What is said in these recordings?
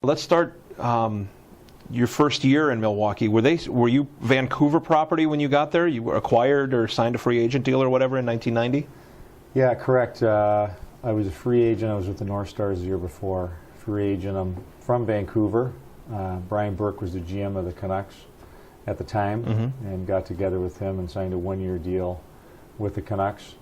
Let's start your first year in Milwaukee. Were you Vancouver property when you got there? You were acquired or signed a free agent deal or whatever in 1990? Yeah, correct. I was a free agent. I was with the North Stars the year before. Free agent. I'm from Vancouver. Brian Burke was the GM of the Canucks at the time, and got together with him and signed a one-year deal with the Canucks,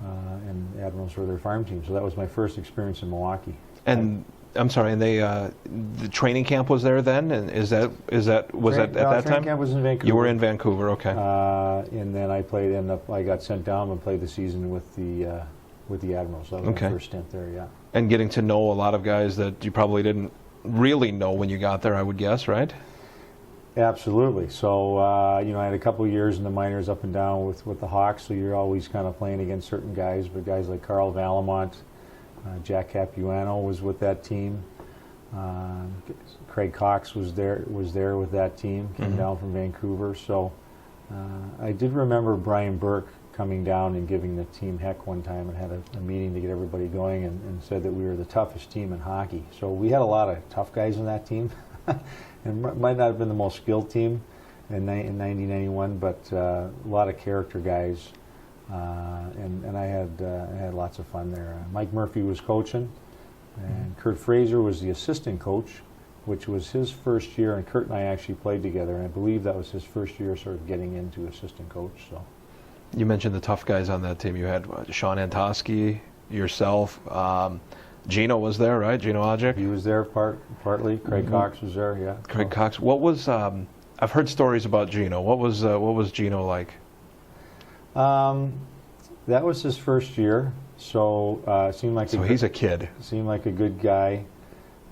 and Admirals were their farm team. So that was my first experience in Milwaukee. And I'm sorry, and the training camp was there then, and was that at that time? Training camp was in Vancouver. You were in Vancouver, okay. And then I got sent down and played the season with the Admirals. That was my first stint there, yeah. And getting to know a lot of guys that you probably didn't really know when you got there, I would guess, right? Absolutely. So, I had a couple of years in the minors up and down with the Hawks, so you're always kind of playing against certain guys, but guys like Carl Valamont, Jack Capuano was with that team. Craig Cox was there with that team, came down from Vancouver. So I did remember Brian Burke coming down and giving the team heck one time, and had a meeting to get everybody going, and said that we were the toughest team in hockey. So we had a lot of tough guys on that team. And might not have been the most skilled team in 1991, but a lot of character guys. And I had lots of fun there. Mike Murphy was coaching, and Kurt Fraser was the assistant coach, which was his first year. And Kurt and I actually played together, and I believe that was his first year sort of getting into assistant coach. So, you mentioned the tough guys on that team. You had Sean Antosky, yourself. Gino was there, right? Gino Odjick? He was there partly. Craig Cox was there, yeah. Craig Cox. What was? I've heard stories about Gino. What was Gino like? That was his first year, so seemed like he's a kid. Seemed like a good guy.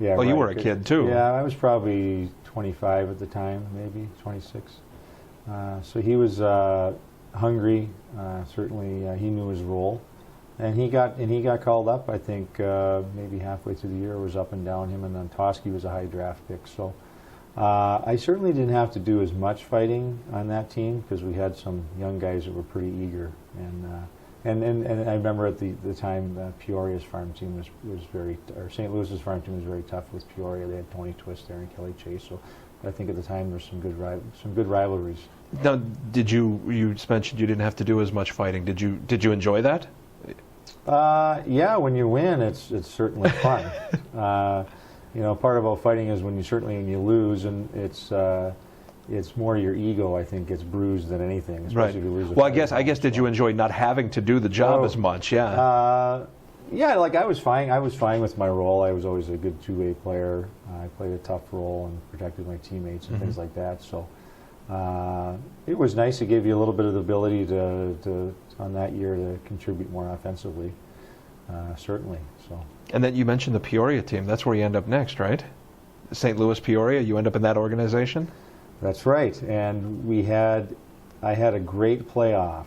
Yeah. Well, you were a kid too. Yeah, I was probably 25 at the time, maybe 26. So he was hungry. Certainly, he knew his role, and he got called up. I think maybe halfway through the year, was up and down. Him and Antosky was a high draft pick. So. I certainly didn't have to do as much fighting on that team because we had some young guys that were pretty eager, and I remember at the time Peoria's farm team was very, or St. Louis's farm team was very tough with Peoria. They had Tony Twist there and Kelly Chase, so I think at the time there was some good rivalries. Now, you mentioned you didn't have to do as much fighting. Did you enjoy that? Yeah, when you win, it's certainly fun. Part about fighting is when you lose, and it's more your ego, I think, gets bruised than anything. Especially right. If you lose well, I guess did you enjoy not having to do the job as much? Yeah. Yeah, like I was fine. I was fine with my role. I was always a good two-way player. I played a tough role and protected my teammates and things like that. So it was nice. It gave you a little bit of the ability to on that year to contribute more offensively. Certainly. So. And then you mentioned the Peoria team. That's where you end up next, right? St. Louis Peoria. You end up in that organization. That's right. And I had a great playoff.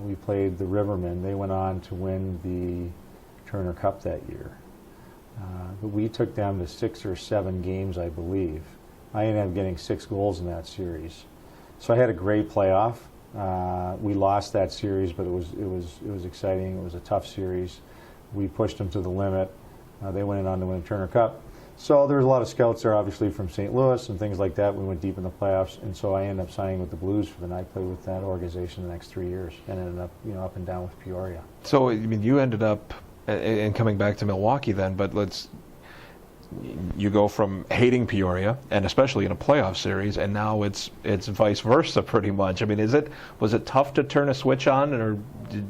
We played the Rivermen. They went on to win the Turner Cup that year. But we took them to 6 or 7 games, I believe. I ended up getting 6 goals in that series. So I had a great playoff. We lost that series, but it was exciting. It was a tough series. We pushed them to the limit. They went on to win a Turner Cup. So there was a lot of scouts there, obviously, from St. Louis and things like that. We went deep in the playoffs, and so I ended up signing with the Blues for the night. I played with that organization the next 3 years, and ended up, up and down with Peoria. So, I mean, you ended up, and coming back to Milwaukee then, but you go from hating Peoria, and especially in a playoff series, and now it's vice versa pretty much. I mean, was it tough to turn a switch on, or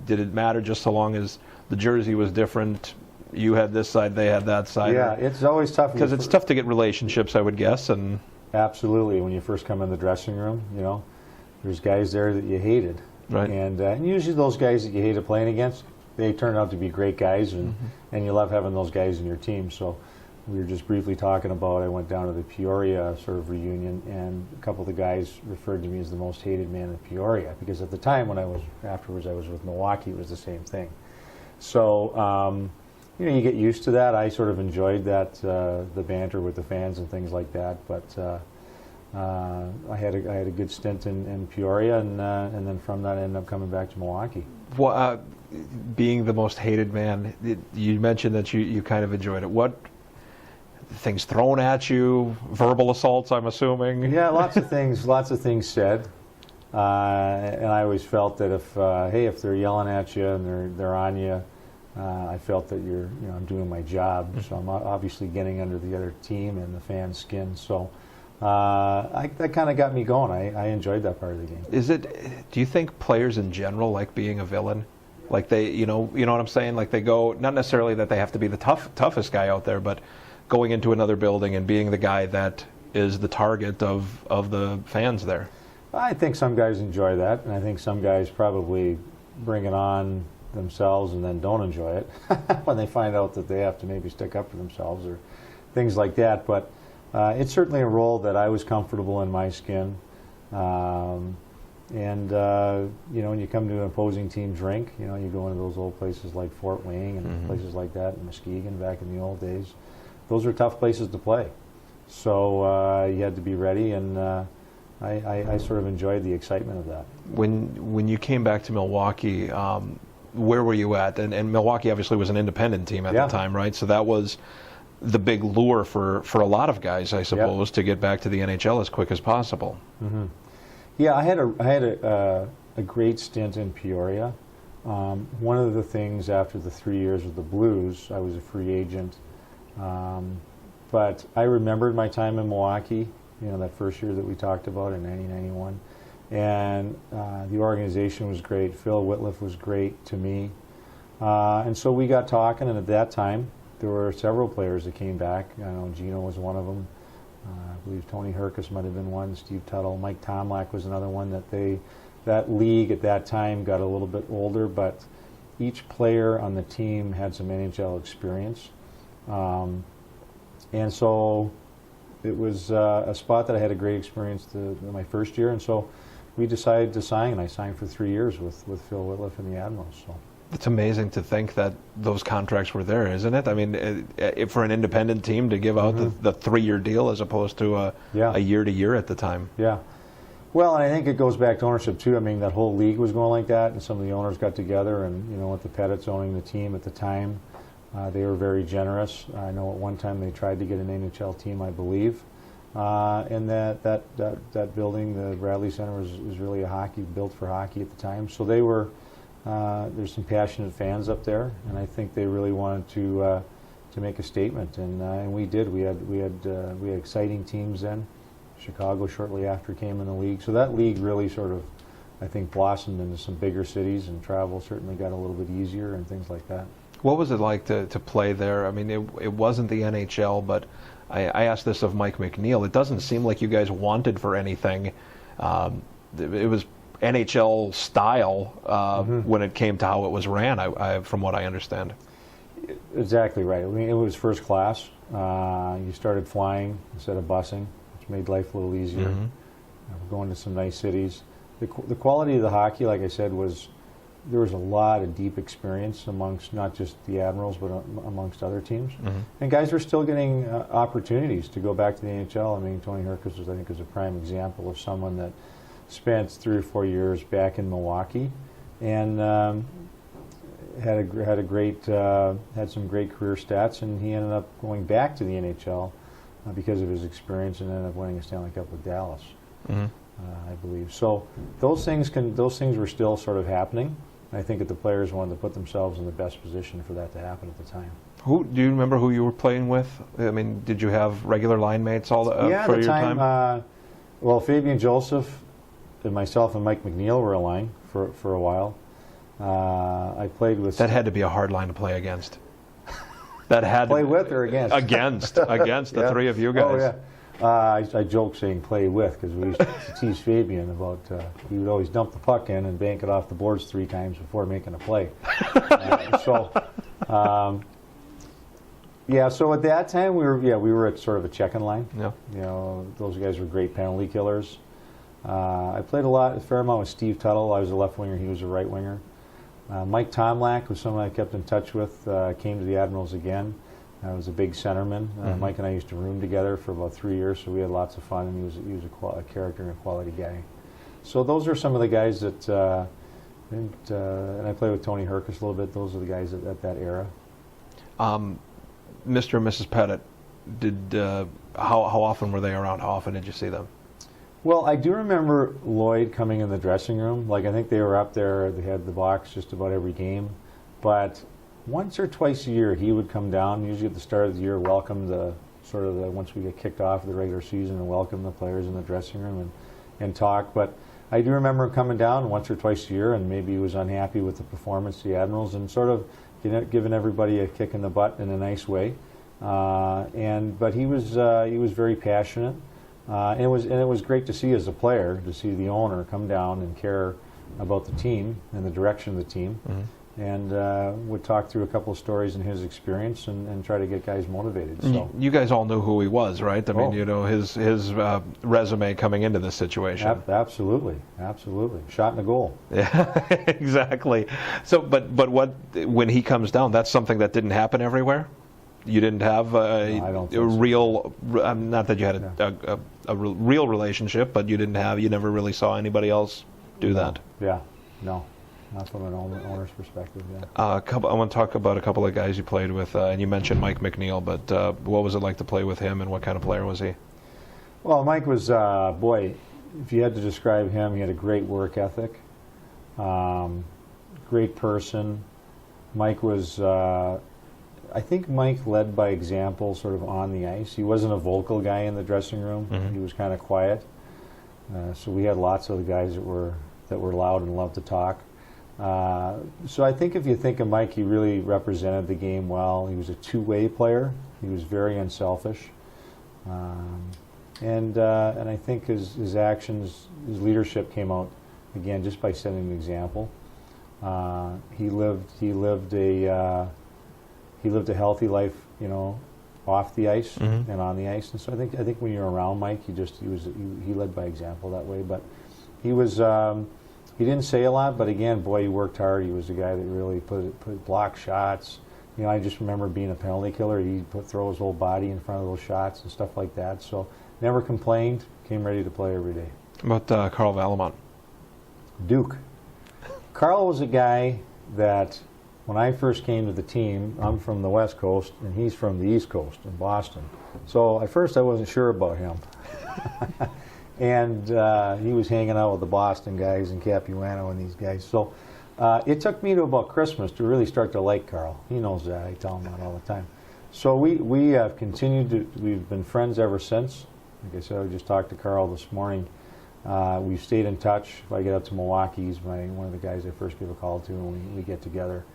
did it matter just so long as the jersey was different? You had this side, they had that side. Yeah, it's always tough because it's tough to get relationships, I would guess. And absolutely, when you first come in the dressing room, there's guys there that you hated, right? And usually those guys that you hated playing against, they turn out to be great guys, and you love having those guys in your team. So we were just briefly talking about, I went down to the Peoria sort of reunion, and a couple of the guys referred to me as the most hated man in Peoria, because at the time afterwards I was with Milwaukee, it was the same thing. So you get used to that. I sort of enjoyed that, the banter with the fans and things like that. But I had a good stint in Peoria, and then from that I ended up coming back to Milwaukee. Well, being the most hated man, you mentioned that you kind of enjoyed it. things thrown at you, verbal assaults, I'm assuming. Yeah, lots of things said. And I always felt that if they're yelling at you and they're on you, I felt that I'm doing my job. So I'm obviously getting under the other team and the fans' skin. So that kind of got me going. I enjoyed that part of the game. Do you think players in general like being a villain? Like they, you know what I'm saying? Like they go, not necessarily that they have to be the toughest guy out there, but going into another building and being the guy that is the target of the fans there. I think some guys enjoy that, and I think some guys probably bring it on themselves and then don't enjoy it when they find out that they have to maybe stick up for themselves or things like that. But it's certainly a role that I was comfortable in my skin. When you come to an opposing team's rink, you go into those old places like Fort Wayne and places like that, and Muskegon back in the old days. Those are tough places to play. So you had to be ready, and I sort of enjoyed the excitement of that. When you came back to Milwaukee, where were you at? And Milwaukee obviously was an independent team at the time, right? So that was the big lure for a lot of guys, I suppose, to get back to the NHL as quick as possible. Mm-hmm. Yeah, I had a great stint in Peoria. One of the things after the 3 years with the Blues, I was a free agent. But I remembered my time in Milwaukee, that first year that we talked about in 1991. And the organization was great. Phil Whitliff was great to me. And so we got talking, and at that time, there were several players that came back. I know Gino was one of them. I believe Tony Herkus might have been one, Steve Tuttle. Mike Tomlak was another one. That league at that time got a little bit older, but each player on the team had some NHL experience. And so it was a spot that I had a great experience my first year, and so we decided to sign, and I signed for 3 years with Phil Whitliff and the Admirals. So. It's amazing to think that those contracts were there, isn't it? I mean, for an independent team to give out the 3-year deal as opposed to a year-to-year at the time. Yeah. Well, and I think it goes back to ownership, too. I mean, that whole league was going like that, and some of the owners got together, and, with the Pettits owning the team at the time, they were very generous. I know at one time they tried to get an NHL team, I believe. And that building, the Bradley Center, was really built for hockey at the time. So they were... there's some passionate fans up there, and I think they really wanted to make a statement, and we did. We had exciting teams then. Chicago shortly after came in the league, so that league really sort of, I think, blossomed into some bigger cities, and travel certainly got a little bit easier and things like that. What was it like to play there? I mean, it wasn't the NHL, but I asked this of Mike McNeil. It doesn't seem like you guys wanted for anything. It was NHL style when it came to how it was ran, from what I understand. Exactly right. I mean, it was first class. You started flying instead of busing, which made life a little easier. Going to some nice cities. The quality of the hockey, like I said, there was a lot of deep experience amongst not just the Admirals, but amongst other teams. And guys were still getting opportunities to go back to the NHL. I mean, Tony Herkus was a prime example of someone that spent 3 or 4 years back in Milwaukee, and had some great career stats, and he ended up going back to the NHL because of his experience, and ended up winning a Stanley Cup with Dallas, I believe. So those things were still sort of happening. I think that the players wanted to put themselves in the best position for that to happen at the time. Do you remember who you were playing with? I mean, did you have regular line mates for your time? Well, Fabian Joseph and myself and Mike McNeil were a line for a while. I played with... That had to be a hard line to play against. That had play with or against? Against the three of you guys. Oh, yeah. I joke saying play with, because we used to tease Fabian about he would always dump the puck in and bank it off the boards 3 times before making a play. So at that time we were at sort of a checking line. Yeah. Those guys were great penalty killers. I played a fair amount with Steve Tuttle. I was a left winger, he was a right winger. Mike Tomlak was someone I kept in touch with, came to the Admirals again. I was a big centerman. Mike and I used to room together for about 3 years, so we had lots of fun, and he was a character and a quality guy. So those are some of the guys that, and I played with Tony Herkus a little bit. Those are the guys at that era. Mr. and Mrs. Pettit, how often were they around? How often did you see them? Well, I do remember Lloyd coming in the dressing room. Like, I think they were up there. They had the box just about every game. But once or twice a year, he would come down, usually at the start of the year, welcome once we get kicked off of the regular season, and welcome the players in the dressing room and talk. But I do remember him coming down once or twice a year, and maybe he was unhappy with the performance of the Admirals and sort of giving everybody a kick in the butt in a nice way. But he was very passionate. And it was great to see as a player, to see the owner come down and care about the team and the direction of the team, and would talk through a couple of stories in his experience and try to get guys motivated. So you guys all knew who he was, right? I mean, his resume coming into this situation. Absolutely, shot in the goal. Yeah, exactly. So, but when he comes down, that's something that didn't happen everywhere. You didn't have a real, not that you had a real relationship, but you never really saw anybody else do that. Yeah, no, not from an owner's perspective. Yeah. I want to talk about a couple of guys you played with, and you mentioned Mike McNeil, but what was it like to play with him, and what kind of player was he? Well, Mike was, boy, if you had to describe him, he had a great work ethic, great person. Mike was. I think Mike led by example sort of on the ice. He wasn't a vocal guy in the dressing room. He was kind of quiet. So we had lots of the guys that were loud and loved to talk. So I think if you think of Mike, he really represented the game well. He was a two-way player. He was very unselfish. And I think his actions, his leadership came out, again, just by setting an example. He lived a healthy life, off the ice and on the ice. And so I think when you're around Mike, he led by example that way. But he was he didn't say a lot, but again, boy, he worked hard. He was a guy that really put block shots. I just remember being a penalty killer. He'd throw his whole body in front of those shots and stuff like that. So never complained. Came ready to play every day. About Carl Valamont? Duke. Carl was a guy that, when I first came to the team, I'm from the West Coast, and he's from the East Coast in Boston. So at first I wasn't sure about him. And he was hanging out with the Boston guys and Capuano and these guys. So it took me to about Christmas to really start to like Carl. He knows that. I tell him that all the time. So we have we've been friends ever since. Like I said, I just talked to Carl this morning. We've stayed in touch. If I get up to Milwaukee, he's one of the guys I first give a call to, and we get together.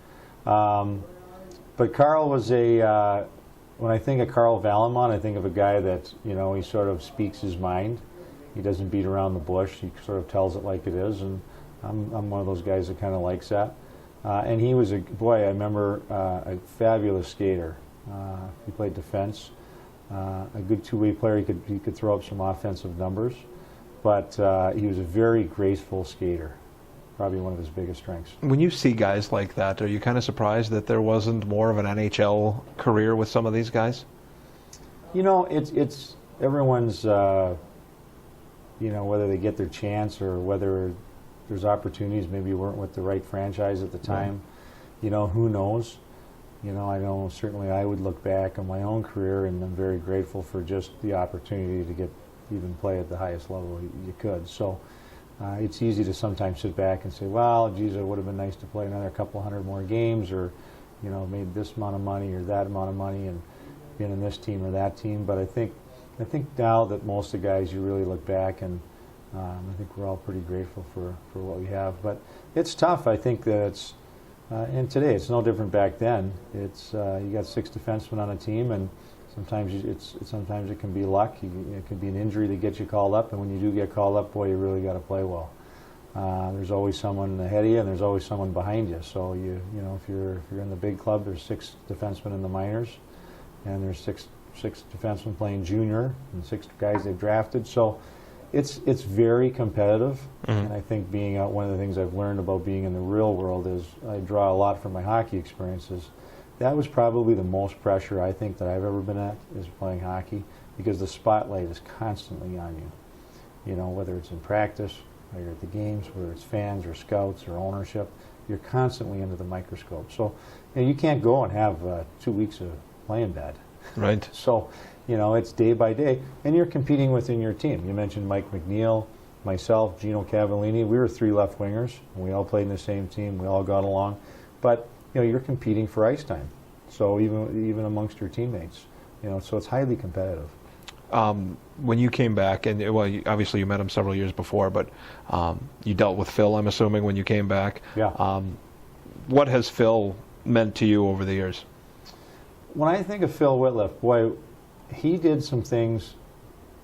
But Carl was when I think of Carl Valamont, I think of a guy that, he sort of speaks his mind. He doesn't beat around the bush. He sort of tells it like it is, and I'm one of those guys that kind of likes that. And he was I remember a fabulous skater. He played defense, a good two-way player. He could throw up some offensive numbers, but he was a very graceful skater. Probably one of his biggest strengths. When you see guys like that, are you kind of surprised that there wasn't more of an NHL career with some of these guys? It's everyone's, whether they get their chance or whether there's opportunities, maybe you weren't with the right franchise at the time. Who knows? I know certainly I would look back on my own career, and I'm very grateful for just the opportunity to even play at the highest level you could. So. It's easy to sometimes sit back and say, well, geez, it would have been nice to play another couple hundred more games, or, made this amount of money or that amount of money and been in this team or that team. But I think now that most of the guys, you really look back, and I think we're all pretty grateful for what we have. But it's tough. I think that and today it's no different back then. It's you got 6 defensemen on a team, and sometimes it can be luck. It could be an injury that gets you called up, and when you do get called up, boy, you really got to play well. There's always someone ahead of you, and there's always someone behind you. So if you're in the big club, there's 6 defensemen in the minors, and there's six defensemen playing junior, and 6 guys they've drafted. So it's very competitive, and I think being out, one of the things I've learned about being in the real world is I draw a lot from my hockey experiences. That was probably the most pressure I think that I've ever been at, is playing hockey, because the spotlight is constantly on you. Whether it's in practice, whether you're at the games, whether it's fans or scouts or ownership, you're constantly under the microscope. So you can't go and have 2 weeks of playing bad. Right. So it's day by day, and you're competing within your team. You mentioned Mike McNeil, myself, Gino Cavallini. We were 3 left wingers. And we all played in the same team. We all got along, but you're competing for ice time. So even amongst your teammates, so it's highly competitive. When you came back, and obviously you met him several years before, but you dealt with Phil, I'm assuming, when you came back. Yeah. What has Phil meant to you over the years? When I think of Phil Whitliff, boy, he did some things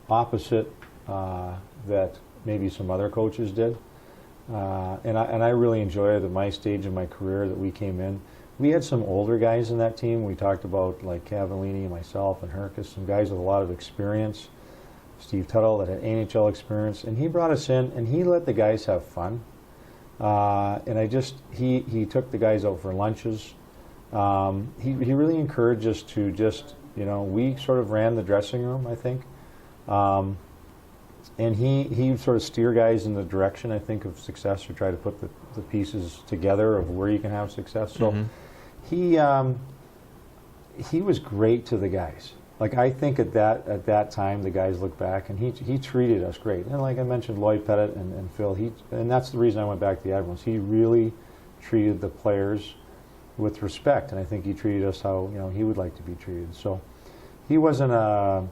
opposite that maybe some other coaches did. And I really enjoyed at my stage in my career that we came in. We had some older guys in that team. We talked about like Cavallini, myself, and Herkus, some guys with a lot of experience. Steve Tuttle that had NHL experience. And he brought us in, and he let the guys have fun. And he took the guys out for lunches. He really encouraged us to just, we sort of ran the dressing room, I think. And he sort of steer guys in the direction, I think, of success, or try to put the pieces together of where you can have success. So he was great to the guys. Like, I think at that time, the guys look back, and he treated us great. And like I mentioned, Lloyd Pettit and Phil, and that's the reason I went back to the Admirals. He really treated the players with respect, and I think he treated us how he would like to be treated. So he wasn't a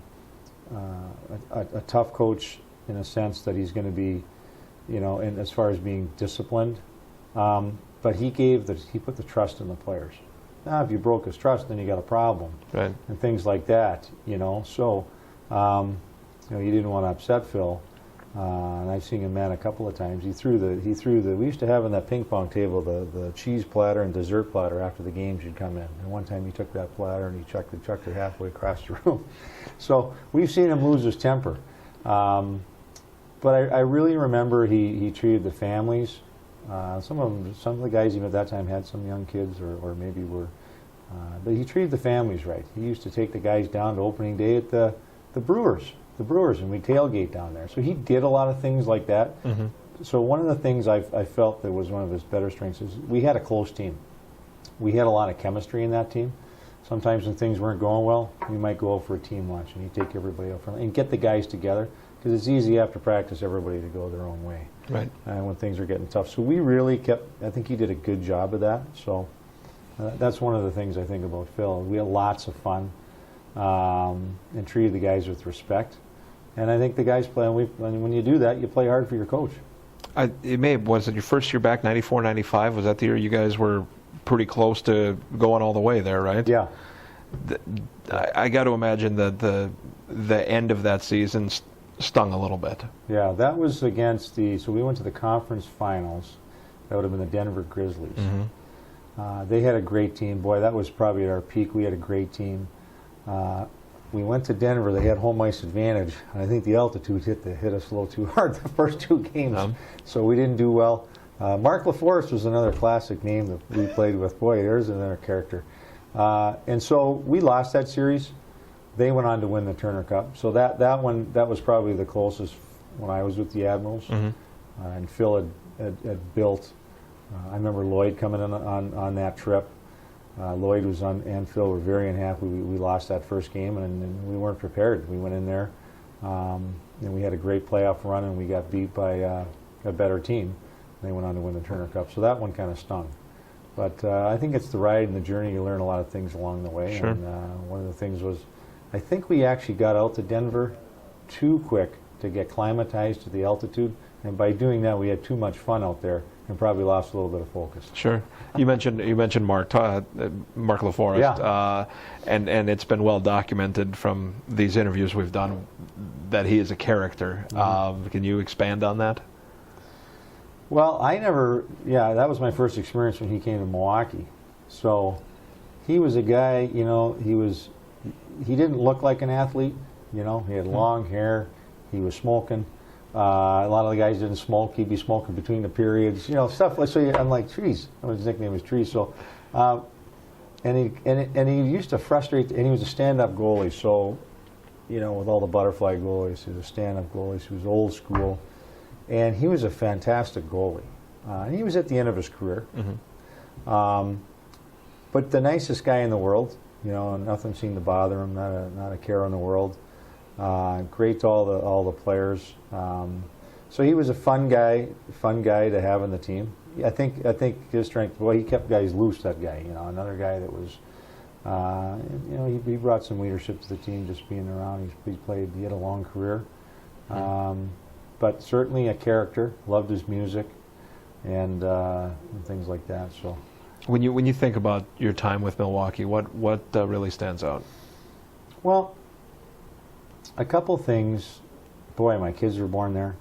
tough coach in a sense that he's going to be, in as far as being disciplined, but he put the trust in the players. Now, if you broke his trust, then you got a problem, right? And things like that, So, you didn't want to upset Phil, and I've seen him man a couple of times. He threw the. We used to have on that ping pong table the cheese platter and dessert platter after the games. You'd come in, and one time he took that platter and he chucked it halfway across the room. So we've seen him lose his temper. But I really remember he treated the families. Some of the guys even at that time had some young kids, or maybe were. But he treated the families right. He used to take the guys down to opening day at the Brewers, and we tailgate down there. So he did a lot of things like that. Mm-hmm. So one of the things I felt that was one of his better strengths is we had a close team. We had a lot of chemistry in that team. Sometimes when things weren't going well, we might go out for a team lunch, and he'd take everybody out and get the guys together, because it's easy after practice everybody to go their own way. Right. When things are getting tough. So we really I think he did a good job of that. So that's one of the things I think about Phil. We had lots of fun and treated the guys with respect. And I think the guys play, when you do that, you play hard for your coach. Was it your first year back, 94, 95? Was that the year you guys were pretty close to going all the way there, right? Yeah. I got to imagine that the end of that season stung a little bit. Yeah, that was against so we went to the conference finals. That would have been the Denver Grizzlies. Mm-hmm. They had a great team. Boy, that was probably at our peak. We had a great team. We went to Denver. They had home ice advantage, and I think the altitude hit us a little too hard the first 2 games, so we didn't do well. Mark LaForest was another classic name that we played with. Boy, there's another character. And so we lost that series. They went on to win the Turner Cup. So that was probably the closest when I was with the Admirals. Mm-hmm. And Phil had built. I remember Lloyd coming in on that trip. Lloyd and Phil were very unhappy. We lost that first game, and we weren't prepared. We went in there, and we had a great playoff run, and we got beat by a better team. They went on to win the Turner Cup. So that one kind of stung. But I think it's the ride and the journey. You learn a lot of things along the way. Sure. And one of the things was, I think we actually got out to Denver too quick to get climatized to the altitude. And by doing that, we had too much fun out there and probably lost a little bit of focus. Sure. You mentioned Mark LaForest, yeah. And it's been well documented from these interviews we've done that he is a character. Mm-hmm. Can you expand on that? Well, that was my first experience when he came to Milwaukee. So he was a guy, he didn't look like an athlete, he had long hair, he was smoking. A lot of the guys didn't smoke. He'd be smoking between the periods, stuff like. So I'm like, Trees. His nickname was Trees. So, and he used to frustrate. And he was a stand-up goalie. So, with all the butterfly goalies, he was a stand-up goalie. He was old school, and he was a fantastic goalie. And he was at the end of his career. Mm-hmm. But the nicest guy in the world. nothing seemed to bother him, not a care in the world. Great to all the players. So he was a fun guy to have on the team. I think his strength, he kept guys loose. That guy, another guy that was, he brought some leadership to the team just being around. He had a long career, but certainly a character. Loved his music, and things like that. So, when you think about your time with Milwaukee, what really stands out? Well, a couple things. Boy, my kids were born there.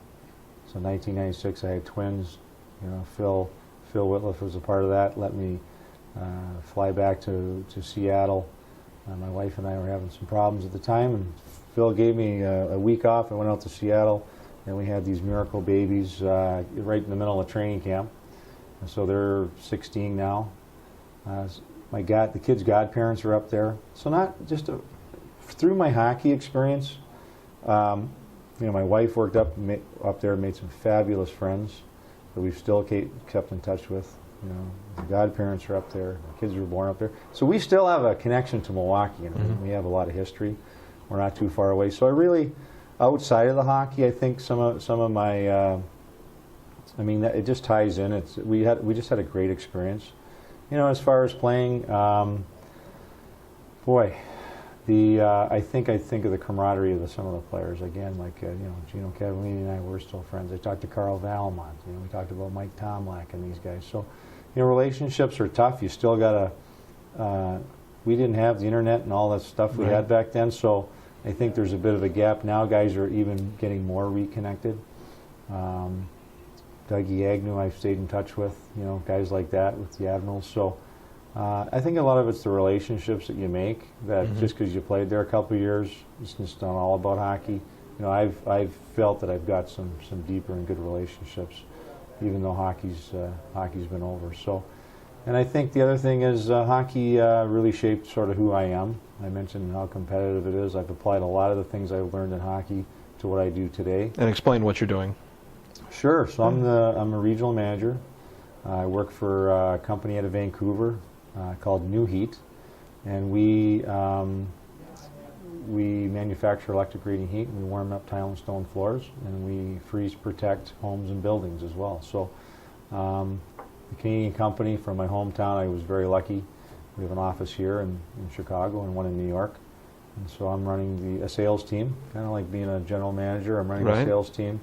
So 1996, I had twins. Phil Whitliff was a part of that. Let me fly back to Seattle. My wife and I were having some problems at the time, and Phil gave me a week off. I went out to Seattle, and we had these miracle babies right in the middle of training camp. And so they're 16 now. The kids' godparents are up there. So not just through my hockey experience. My wife worked up there, made some fabulous friends that we've still kept in touch with. The godparents are up there, the kids were born up there. So we still have a connection to Milwaukee, and we have a lot of history. We're not too far away. So I really, outside of the hockey, I think some of my, it just ties in. We just had a great experience. As far as playing, I think of the camaraderie of some of the players. Again, like Gino Cavallini and I, we're still friends. I talked to Carl Valmont. We talked about Mike Tomlak and these guys. So, relationships are tough. You still gotta. We didn't have the internet and all that stuff we had back then. So I think there's a bit of a gap now. Guys are even getting more reconnected. Dougie Agnew, I've stayed in touch with. Guys like that with the Admirals. So. I think a lot of it's the relationships that you make. That just because you played there a couple of years, it's just not all about hockey. I've felt that I've got some deeper and good relationships, even though hockey's been over. So, and I think the other thing is hockey really shaped sort of who I am. I mentioned how competitive it is. I've applied a lot of the things I've learned in hockey to what I do today. And explain what you're doing. Sure. So I'm a regional manager. I work for a company out of Vancouver. Called New Heat, and we manufacture electric radiant heat, and we warm up tile and stone floors, and we freeze protect homes and buildings as well. So the Canadian company from my hometown, I was very lucky. We have an office here in Chicago and one in New York, and so I'm running a sales team, kind of like being a general manager. I'm running a sales team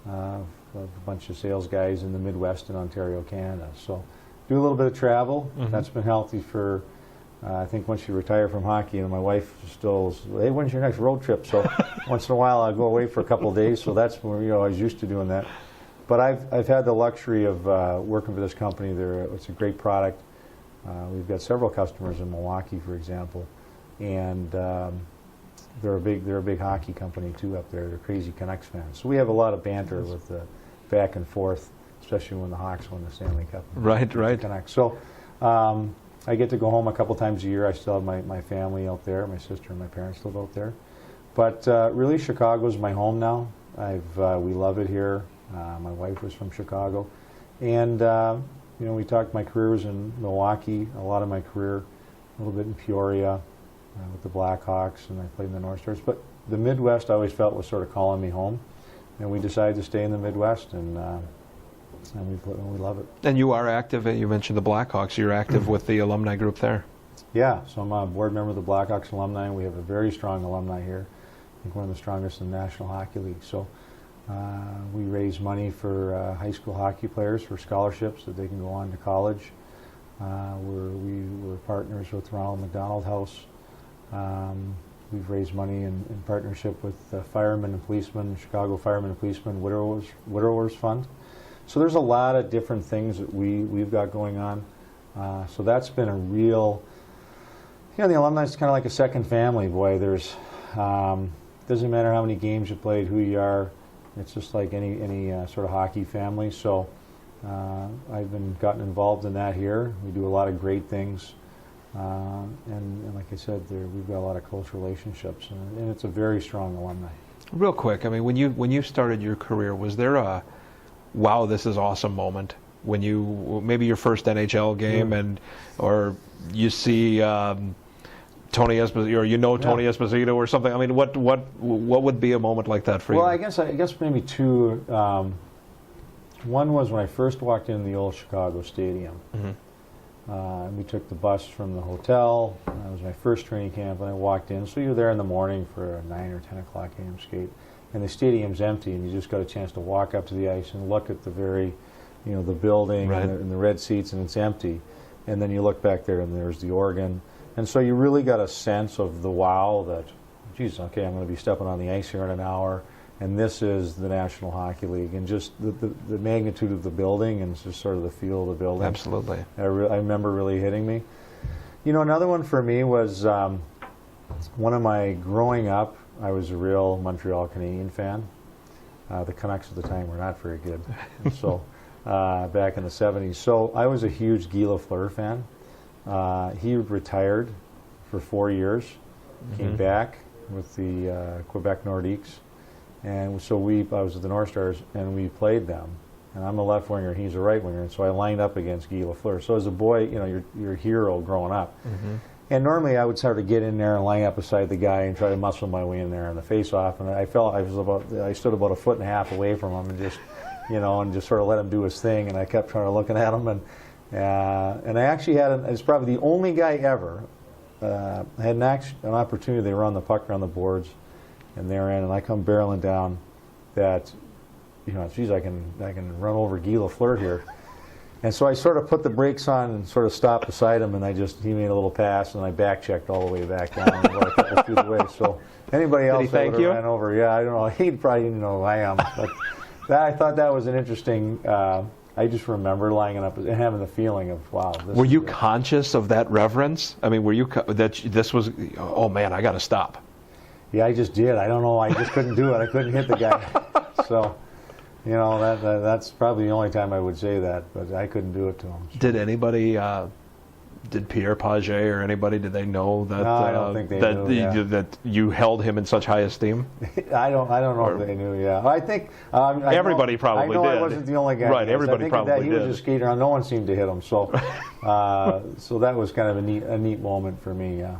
of a bunch of sales guys in the Midwest and Ontario, Canada. So do a little bit of travel. That's been healthy for, I think once you retire from hockey, and my wife still is, hey, when's your next road trip? So once in a while I'll go away for a couple of days, so that's where, I was used to doing that. But I've had the luxury of working for this company. It's a great product. We've got several customers in Milwaukee, for example, and they're a big hockey company too up there. They're crazy Canucks fans. So we have a lot of banter with back and forth, especially when the Hawks won the Stanley Cup. Right. So I get to go home a couple times a year. I still have my family out there. My sister and my parents live out there. But really, Chicago's my home now. We love it here. My wife was from Chicago. And, we talked, my career was in Milwaukee, a lot of my career, a little bit in Peoria with the Blackhawks, and I played in the North Stars. But the Midwest I always felt was sort of calling me home. And we decided to stay in the Midwest, and we love it. And you are active, you mentioned the Blackhawks, you're active with the alumni group there. Yeah, so I'm a board member of the Blackhawks alumni. We have a very strong alumni here. I think one of the strongest in the National Hockey League. So we raise money for high school hockey players for scholarships so they can go on to college. We're partners with Ronald McDonald House. We've raised money in partnership with firemen and policemen, Chicago Firemen and Policemen Widowers Fund. So there's a lot of different things that we've got going on. So that's been a real, the alumni is kind of like a second family. Boy, there's doesn't matter how many games you played, who you are. It's just like any sort of hockey family. So I've gotten involved in that here. We do a lot of great things. And like I said, we've got a lot of close relationships, and it's a very strong alumni. Real quick, I mean, when you started your career, was there a wow, this is awesome moment when maybe your first NHL game, or you see Tony Esposito, or Tony Esposito or something? I mean, what would be a moment like that for you? Well, I guess maybe two. One was when I first walked into the old Chicago Stadium. We took the bus from the hotel. That was my first training camp, and I walked in. So you're there in the morning for a 9 or 10 o'clock a.m. skate, and the stadium's empty, and you just got a chance to walk up to the ice and look at the the building right. and the red seats, and it's empty. And then you look back there, and there's the organ. And so you really got a sense of the wow that, geez, okay, I'm going to be stepping on the ice here in an hour, and this is the National Hockey League, and just the magnitude of the building and just sort of the feel of the building. Absolutely. I remember really hitting me. Another one for me was one of my growing up, I was a real Montreal Canadian fan. The Canucks at the time were not very good. And so back in the 70s. So I was a huge Guy Lafleur fan. He retired for 4 years, came back with the Quebec Nordiques. And so I was at the North Stars, and we played them. And I'm a left winger, and he's a right winger, and so I lined up against Guy Lafleur. So as a boy, you're a hero growing up. And normally I would sort of get in there and line up beside the guy and try to muscle my way in there in the face-off. And I stood about a foot and a half away from him, and just, and just sort of let him do his thing. And I kept trying to looking at him, and I actually it's probably the only guy ever had an opportunity. They run the puck around the boards, and they're in, and I come barreling down. That, geez, I can run over Guy Lafleur here. And so I sort of put the brakes on and sort of stopped beside him, and he made a little pass, and I back-checked all the way back down and about a couple feet away. So anybody else that would have ran over, yeah, I don't know. He probably didn't know who I am. But I thought that was an interesting. I just remember lining up and having the feeling of, wow. Were you conscious of that reverence? I mean, were you that this was? Oh man, I got to stop. Yeah, I just did. I don't know. I just couldn't do it. I couldn't hit the guy. So. That's probably the only time I would say that, but I couldn't do it to him. Did anybody, did Pierre Paget or anybody, did they know that? No, I don't think they knew. That you held him in such high esteem? I don't know if they knew. Yeah, I think everybody probably did. I wasn't the only guy. Right, everybody probably did. He was a skater, and no one seemed to hit him. So, so that was kind of a neat moment for me. Yeah.